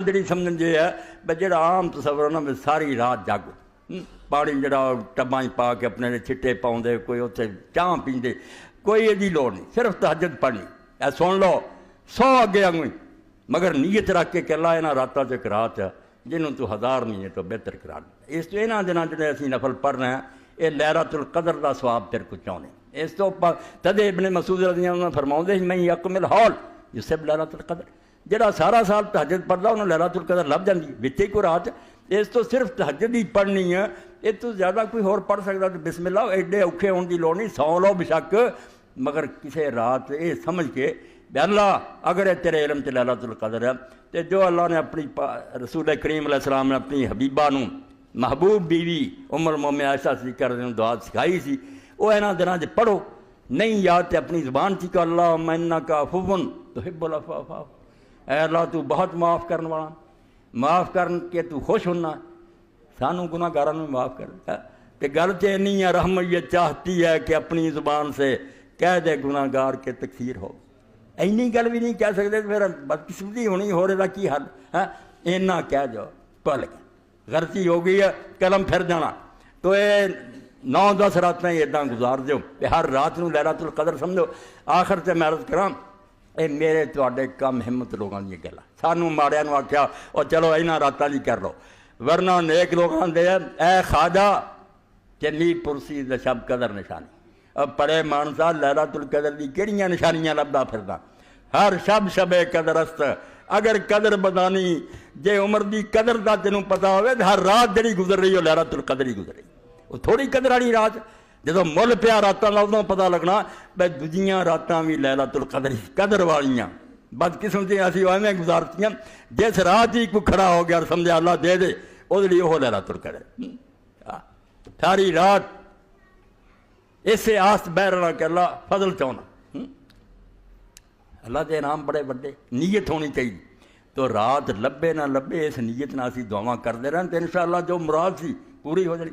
جڑی سمجھن یہ ہے بھئی جڑا عام تصور ہے نا ساری رات جاگو پانی جڑا ٹباں پا کے اپنے نے چھٹے پاؤں دے کوئی اتنے چاہ پیندے کوئی یہ لوڑ نہیں صرف تہجد پڑھنی اے سن لو 100 اگے آنگویں مگر نیت رکھ کے کہ اللہ انہاں راتاں چ ایک رات ہے جنہوں تو 1000 نہیں تو بہتر کرا دے اس تو انہاں دناں جڑے اسی نفل پڑھ رہے ہیں یہ لیلۃ القدر دا ثواب تیرے کو چاہنے اس تو تدے ابن مسعود رضی اللہ عنہ فرماؤندے میں یقم الحول یسب لیلۃ القدر جڑا سارا سال تہجد پڑھدا انہوں لیلۃ القدر لب جاندی وچ کو رات اس تو صرف تہجد ہی پڑھنی ہے یہ تو زیادہ کوئی اور پڑھ سکتا تو بسم اللہ ایڈے اوکھے ہونے کی لوڑ نہیں سو لو بشک مگر کسی رات یہ سمجھ کے بے اللہ اگر تیرے علم تے لیلۃ القدر ہے تو جو اللہ نے اپنی رسول کریم علیہ السلام نے اپنی حبیبہ نو محبوب بیوی ام المومنین عائشہ صدیقہ رضی اللہ عنہا دعا سکھائی سی وہ انہاں دناں چ پڑھو نہیں یاد تے اپنی زبان چ کہ اللہم انک عفو تحب العفو فاعف اے اللہ تو بہت معاف کرنے والا معاف کرن کے تو خوش ہونا سانوں گناہ گاراں میں معاف کر کہ گل چ نہیں ہے رحم یہ چاہتی ہے کہ اپنی زبان سے کہہ دے گناہ گار کے تکفیر ہو اینی گل بھی نہیں کہہ سکتے تو پھر بدقسمتی ہونی ہو رہا کی حل ہے اینا کہہ جاؤ پل کے غلطی ہو گئی ہے قلم پھر جانا تو یہ 9-10 راتیں ادا گزار دیو ہر رات نو لیلۃ القدر سمجھو آخر سے میں عرض کراں اے میرے تواڈے کم ہمت لوگاں دی گل سانوں ماڑیاں نو آکھیا او چلو انہاں راتاں دی کر لو ورنہ نیک لوگاں دے اے خواجہ چنی پرسی دا شب قدر نشانی اب پڑے مانسا لیلۃ القدر دی کیڑیاں نشانیاں لبدا پھردا ہر شب قدر است اگر قدر بدانی جے عمر دی قدر دا تینوں پتہ ہوئے ہر رات جڑی گزر رہی ہو لیلۃ القدر ہی گزر رہی وہ تھوڑی قدر والی رات جدو مل پیا راتاں دا ادوں پتہ لگنا بھئی دوجیاں راتاں بھی لیلۃ القدر قدر والیاں بدقسمتی اسی ایویں گزارتیاں جس رات ہی کوئی کھڑا ہو گیا سمجھا اللہ دے دے وہ لیے وہ لیلۃ القدر ساری رات اسے آس بہ رہنا کہ اللہ فضل چاہنا اللہ دے انعام بڑے بڑے نیت ہونی چاہیے تو رات لبے نہ لبے اس نیت نہ اسی دعاواں کرتے رہن تو انشاءاللہ جو مراد سی پوری ہو جائے